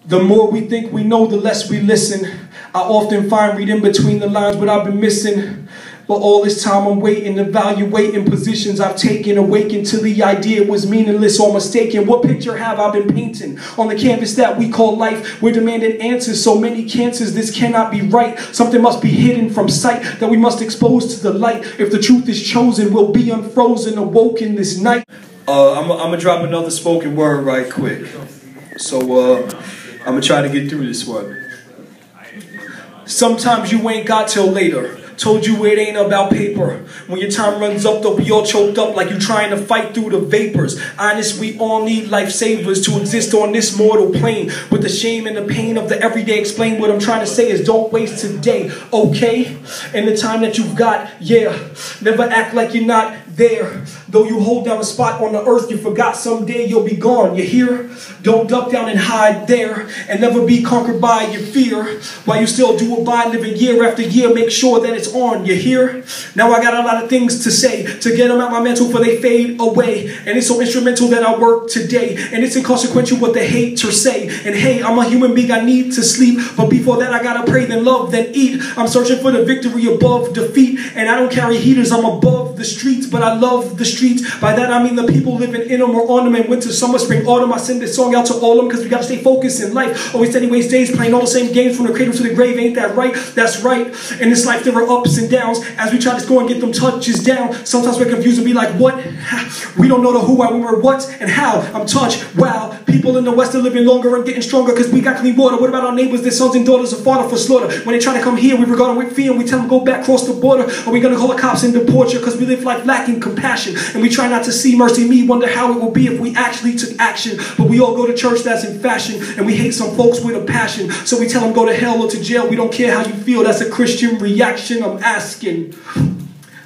The more we think we know, the less we listen. I often find reading between the lines what I've been missing. But all this time I'm waiting, evaluating positions I've taken, awakened to the idea it was meaningless or mistaken. What picture have I been painting on the canvas that we call life? We're demanding answers, so many cancers, this cannot be right. Something must be hidden from sight that we must expose to the light. If the truth is chosen, we'll be unfrozen, awoken this night. I'm gonna drop another spoken word right quick. So I'm gonna try to get through this one. Sometimes you ain't got till later. Told you it ain't about paper. When your time runs up, they'll be all choked up like you trying to fight through the vapors. Honest, we all need lifesavers to exist on this mortal plane. With the shame and the pain of the everyday, explain what I'm trying to say is don't waste today, okay? And the time that you've got, yeah. Never act like you're not there. Though you hold down a spot on the earth, you forgot someday you'll be gone. You hear? Don't duck down and hide there. And never be conquered by your fear. While you still do abide, living year after year, make sure that it's on. You hear? Now I got a lot of things to say, to get them out my mental for they fade away. And it's so instrumental that I work today. And it's inconsequential what the haters say. And hey, I'm a human being, I need to sleep. But before that I gotta pray, then love, then eat. I'm searching for the victory above defeat. And I don't carry heaters, I'm above the streets. But I love the streets. By that I mean the people living in them or on them. In winter, summer, spring, autumn, I send this song out to all of them because we gotta stay focused in life. Always steady ways days, playing all the same games from the cradle to the grave. Ain't that right? That's right. In this life there are ups and downs as we try to score and get them touches down. Sometimes we're confused and be like, what? We don't know the who, why, when, where, what, and how. I'm touched. Wow. People in the West are living longer and getting stronger because we got clean water. What about our neighbors? Their sons and daughters are fodder for slaughter. When they try to come here, we regard them with fear and we tell them go back across the border. Are we going to call the cops and deport you because we live life lacking compassion? And we try not to see mercy in me, wonder how it will be if we actually took action. But we all go to church, that's in fashion, and we hate some folks with a passion. So we tell them go to hell or to jail. We don't care how you feel. That's a Christian reaction. I'm asking.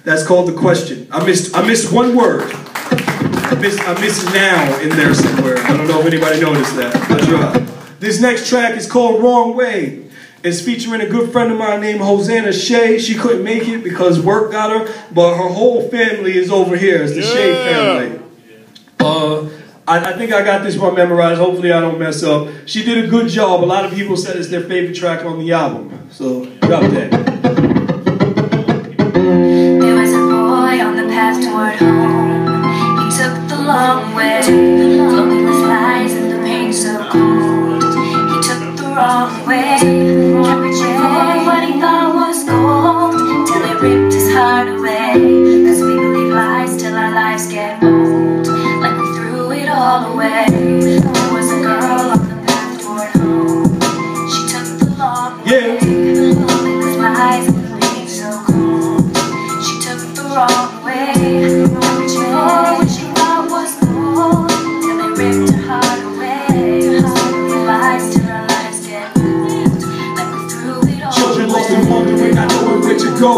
That's called the question. I missed one word. I missed now in there somewhere. I don't know if anybody noticed that. I tried. This next track is called Wrong Way. It's featuring a good friend of mine named Hosanna Shea. She couldn't make it because work got her, but her whole family is over here. It's the Shea family. I think I got this one memorized. Hopefully I don't mess up. She did a good job. A lot of people said it's their favorite track on the album. So, drop that. There was a boy on the path toward home. He took the long way. Loneliness lies and the pain so cold. He took the wrong way. For what he thought was gold, till it ripped his heart away. Cause we believe lies till our lives get old, like we threw it all away. There was a girl on the path toward home. She took the long way. Loneliness lies and the pain so cold. She took the wrong way. For what she thought was gold, till it ripped her heart away. Cause we believe lies till our lives get old, like we threw it all away. Children lost and wondering, not knowing where to go.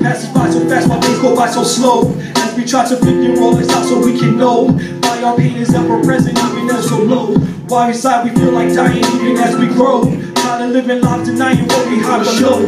Passes by so fast, my days go by so slow. As we try to figure all this out so we can know why our pain is ever present, even as so low. Why inside we feel like dying even as we grow. Try to live in life denying what we hide below.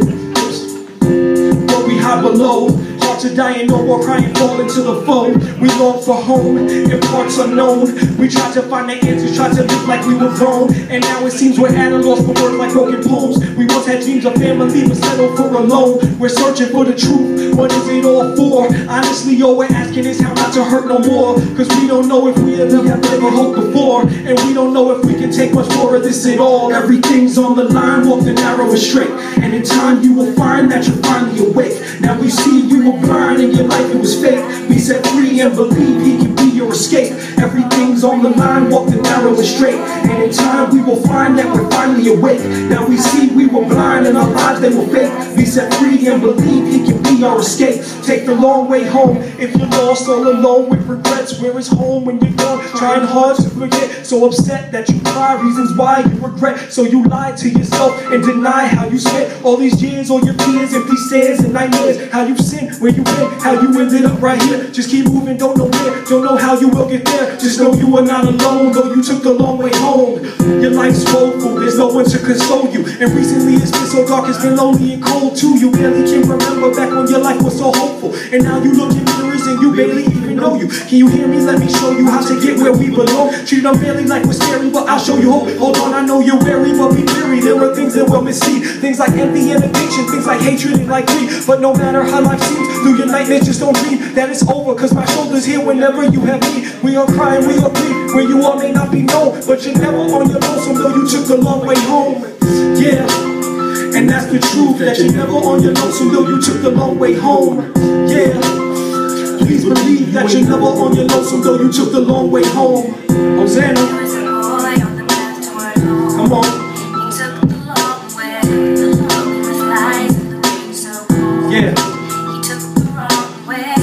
What we hide below. Hearts are dying, no more crying, falling to the foe. We long for home, in parts unknown. We try to find the answers, try to live like we were grown. And now it seems we're at a loss for words like broken poems. We once had dreams of family, but settled for alone. We're searching for the truth, what is it all for? Honestly, all we're asking is how not to hurt no more. Cause we don't know if we have ever hoped before. And we don't know if we can take much more of this at all. Everything's on the line, walk the narrow and straight. And in time you will find that you're finally awake. Now we see you were blind and your life it was fake. Be set free and believe he can be your escape. Everything's on the line, walk the narrow and straight. And in time we will find that we're finally awake. Now we see we were blind and our lives they were fake. Be set free and believe he can be our escape. Take the long way home if you're lost all alone with regrets. Where is home when you're gone? Trying hard to forget. So upset that you cry, reasons why you regret. So you lie to yourself and deny how you spent all these years, all your fears, empty stares and nightmares. How you sinned, where you been, how you ended up right here. Just keep moving, don't know where, don't know how you will get there. Just know you are not alone, though you took the long way home. Your life's woeful, there's no one to console you. And recently it's been so dark, it's been lonely and cold too. You barely can remember back when your life was so hopeful. And now you look in mirrors and you barely even know you. Can you hear me? Let me show you how to get where we belong. Treat them barely like we're scary, but I'll show you hope. Hold on, I know you're wary, but be weary. There are things that will mislead. Things like envy and addiction, things like hatred and like greed. But no matter how life seems, through your nightmares just don't dream that it's over, cause my shoulder's here whenever you have me. We are crying, we are grieved, where you are may not be known, but you're never on your lonesome, though you took the long way home. Yeah, and that's the truth, that you're never on your lonesome, though you took the long way home. Yeah, please believe that you're never on your lonesome, though you took the long way home. Hosanna, come on. Yeah. He took the wrong way.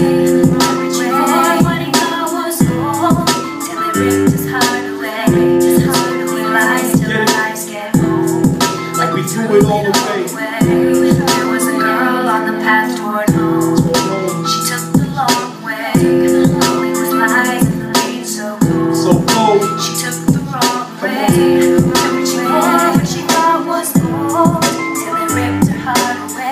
What he thought was gold, till it ripped his heart away. His heart away. Lies till the lies get old. Like we threw it all away. There was a girl on the path toward home. She took the long way. Lonely with lies and the rain so cold. So cold. She took the wrong way. What she thought was gold, till it ripped her heart away.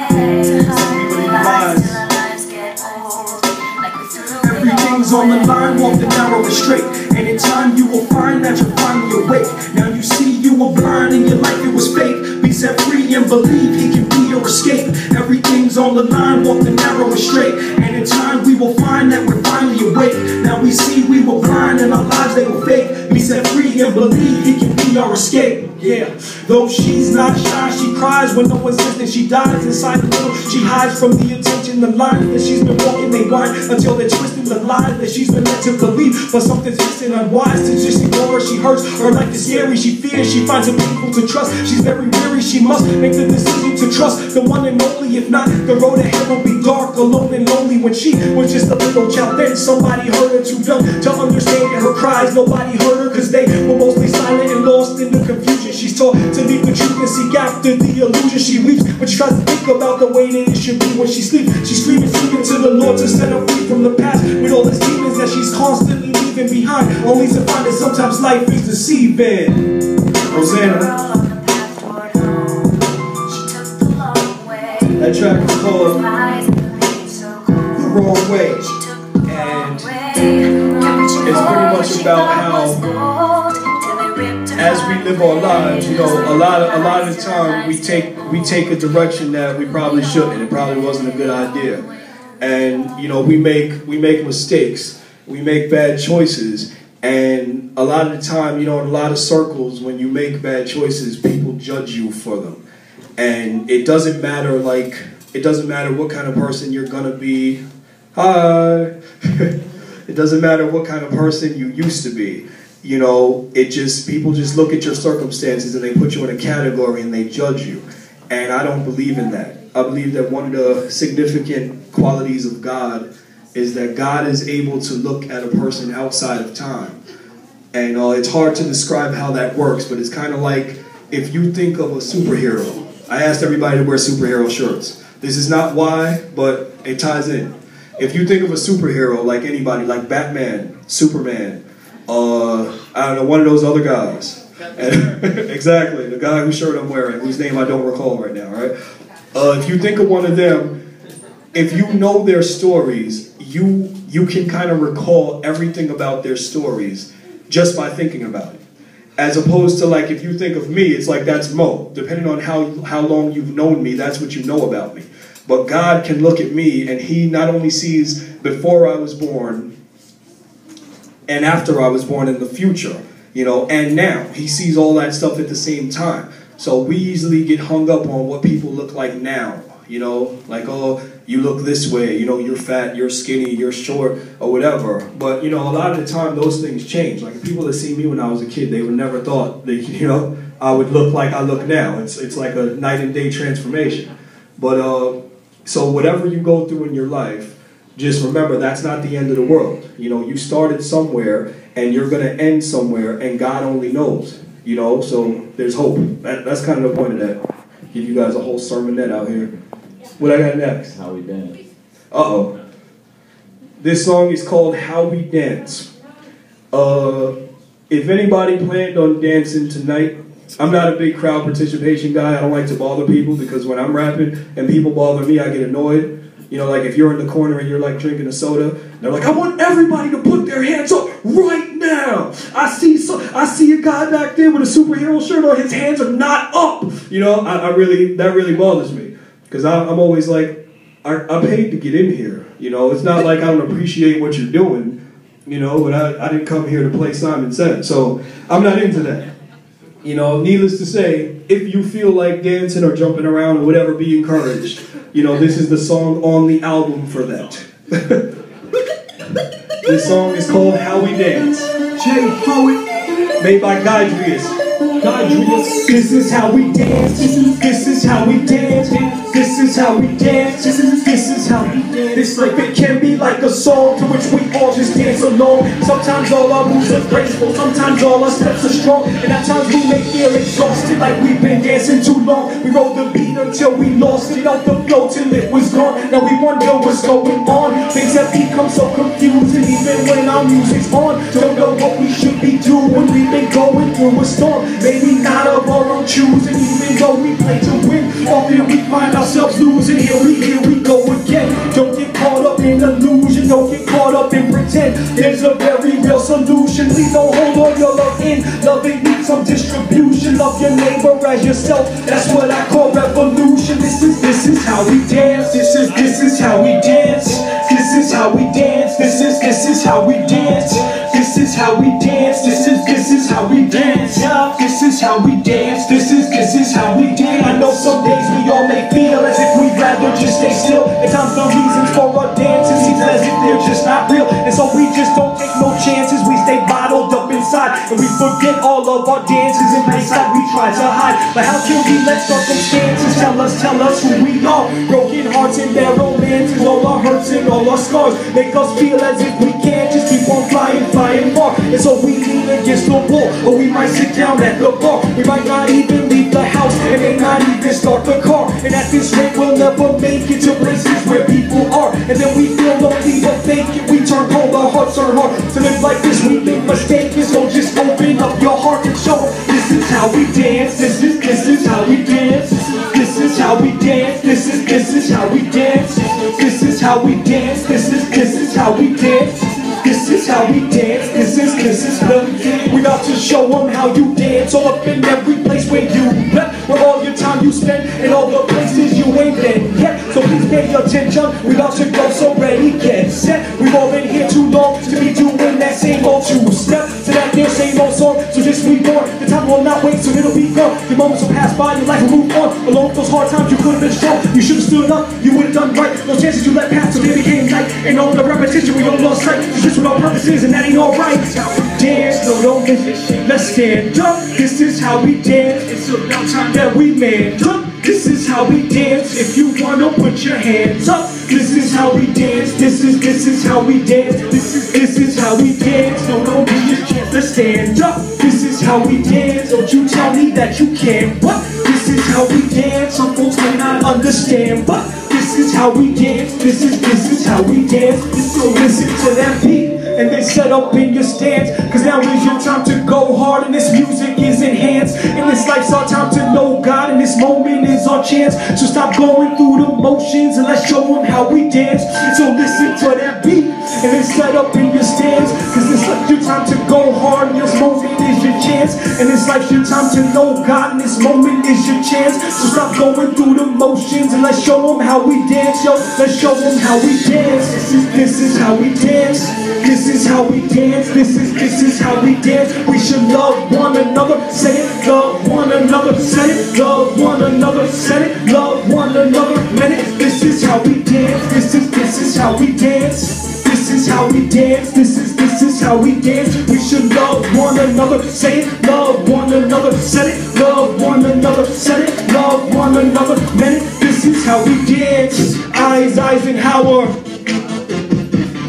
Everything's on the line, walk the narrow and straight. And in time you will find that you're finally awake. Now you see you were blind and your life it was fake. Be set free and believe he can be your escape. Everything's on the line, walk the narrow and straight. And in time we will find that we're finally awake. Now we see we were blind and our lives they were fake. Be set free and believe he can be our escape. Yeah, though she's not shy, she cries when no one's listening. She dies inside the middle. She hides from the attention. The line that she's been walking, they whine until they're twisting the lie that she's been led to believe. But something's missing, unwise to just ignore her. She hurts, her life is scary. She fears, she finds it painful to trust. She's very weary, she must make the decision to trust the one and only. If not, the road ahead will be dark, alone and lonely. When she was just a little child, then somebody heard her too young to understand her cries. Nobody heard her cause they were mostly silent and lost in the confusion. She's taught to leave the truth and seek after the illusion. She weeps, but she tries to think about the way that it should be when she sleeps. She's screaming to the Lord to set her free from the past, with all the demons that she's constantly leaving behind, only to find that sometimes life is deceiving. Hosanna. That track is called The Wrong Way, and it's pretty much about how as we live our lives, you know, a lot of the time we take a direction that we probably shouldn't. It probably wasn't a good idea, and you know we make mistakes, we make bad choices, and a lot of the time, you know, in a lot of circles, when you make bad choices, people judge you for them, and it doesn't matter what kind of person you're gonna be. Hi. It doesn't matter what kind of person you used to be. You know, people just look at your circumstances and they put you in a category and they judge you. And I don't believe in that. I believe that one of the significant qualities of God is that God is able to look at a person outside of time. And it's hard to describe how that works, but it's kind of like if you think of a superhero. I asked everybody to wear superhero shirts. This is not why, but it ties in. If you think of a superhero, like anybody, like Batman, Superman, I don't know, one of those other guys. Exactly, the guy whose shirt I'm wearing, whose name I don't recall right now, right? If you think of one of them, if you know their stories, you can kind of recall everything about their stories just by thinking about it. As opposed to like, if you think of me, it's like that's Mo. Depending on how long you've known me, that's what you know about me. But God can look at me and he not only sees before I was born and after I was born in the future, you know, and now. He sees all that stuff at the same time. So we easily get hung up on what people look like now, you know, like, oh, you look this way, you know, you're fat, you're skinny, you're short, or whatever. But, you know, a lot of the time those things change. Like people that see me when I was a kid, they would never thought that, you know, I would look like I look now. It's like a night and day transformation. But, so whatever you go through in your life, just remember that's not the end of the world. You know, you started somewhere and you're going to end somewhere and God only knows, you know, so there's hope. That's kind of the point of that. Give you guys a whole sermonette out here. What I got next? How We Dance. Uh-oh. This song is called How We Dance. If anybody planned on dancing tonight, I'm not a big crowd participation guy. I don't like to bother people because when I'm rapping and people bother me, I get annoyed. You know, like if you're in the corner and you're like drinking a soda, they're like, I want everybody to put their hands up right now. I see a guy back there with a superhero shirt on, his hands are not up. You know, that really bothers me. Because I'm always like, I paid to get in here. You know, it's not like I don't appreciate what you're doing, you know, but I didn't come here to play Simon Said. So I'm not into that. You know, needless to say, if you feel like dancing or jumping around or whatever, be encouraged. You know, this is the song on the album for that. This song is called How We Dance. JPoet, made by Guidrius. This is how we dance. This is how we dance. This is how we dance. This is how we dance. This life, it can be like a song to which we all just dance along. Sometimes all our moves are graceful, sometimes all our steps are strong, and at times we may feel exhausted like we've been dancing too long. We rode the beat until we lost it off the flow till it was gone. Now we wonder what's going on. Things have become so confusing even when our music's on. Don't know what we should be doing. We've been going through a storm, maybe not of our own choosing. Even though we play to win, often we find ourselves losing. Here we go again. Don't get caught up in illusion, don't get caught up in pretend. There's a very real solution. Please don't hold all your love in. Loving needs some distribution. Love your neighbor as yourself. That's what I call revolution. This is how we dance. This is how we dance. This is how we dance. This is how we dance. This is how we dance. This is how we dance. This is how we dance. This is how we dance. I know some days we all may feel as if we'd rather just stay still. At times the reasons for our dances seems as if they're just not real, and so we just don't take no chances. We stay bottled up inside, and we forget all of our dances in place like we try to hide. But how can we let circumstances tell us who we are? Broken hearts and their romances, all our hurts and all our scars make us feel as if we can't just keep on flying far. And so we lean against the wall, or we might sit down at the bar. We might not even leave the house, and may not even start the car. And at this rate we'll never make it to places where people are. And then we feel lonely but fake it. We turn cold, our hearts are hard. To live like this we make mistakes, so just open up your heart and show them. This is how we dance. This is how we dance. This is how we dance. This is how we dance. This is how we dance. This is how we dance. This is how we dance. This is how we dance. We got to show them how you dance. All up in every place where you left, where all your time you spend, and all the places you ain't been yet. So please pay attention. We got to go, so ready, get set. We've all been here too long to be doing that same old two-step to that there same old song. So just reborn. The time will not wait, so it'll be gone. The moments will pass by, your life will move on. Along with those hard times, you could have been strong. You should have stood up. You would have done right. Those chances you let pass, so they became night. And all the repetition we all lost sight. So just what our purpose is, and that ain't alright. Dance, no, don't miss it. Let's stand up. This is how we dance. It's about time that we man up. This is how we dance. If you wanna put your hands up. This is how we dance. This is how we dance. This is how we dance. No, don't be a chance to stand up. This is how we dance. Don't you tell me that you can't. What? This is how we dance. Some folks may not understand, but this is how we dance. This is how we dance. So listen to that beat and then set up in your stance. Cause now is your time to go hard, and this music is enhanced. And this life's our time to know God, and this moment is our chance. So stop going through the motions and let's show them how we dance. So listen to that beat and then set up in your stance. Cause this life's your time to go hard, and this moment is your chance. And this life's your time to know God, and this moment is your chance. So stop going through the motions and let's show them how we dance. Yo, let's show them how we dance. This is how we dance. This is how we dance. This is how we dance. We should love one another. Say it. Love one another. Say it. Love one another. Say it. Love one another. Minute. This is how we dance. This is how we dance. This is how we dance. This is how we dance. We should love one another. Say it. Love one another. Say it. Love one another. Say it. Love one another. Minute. This is how we dance. Eisenhower.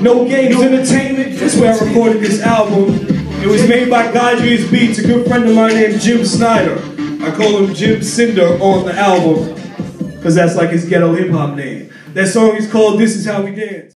No Games Entertainment. That's where I recorded this album. It was made by Guidrius Beats, a good friend of mine named Jim Snyder. I call him Jim Cinder on the album because that's like his ghetto hip hop name. That song is called This Is How We Dance.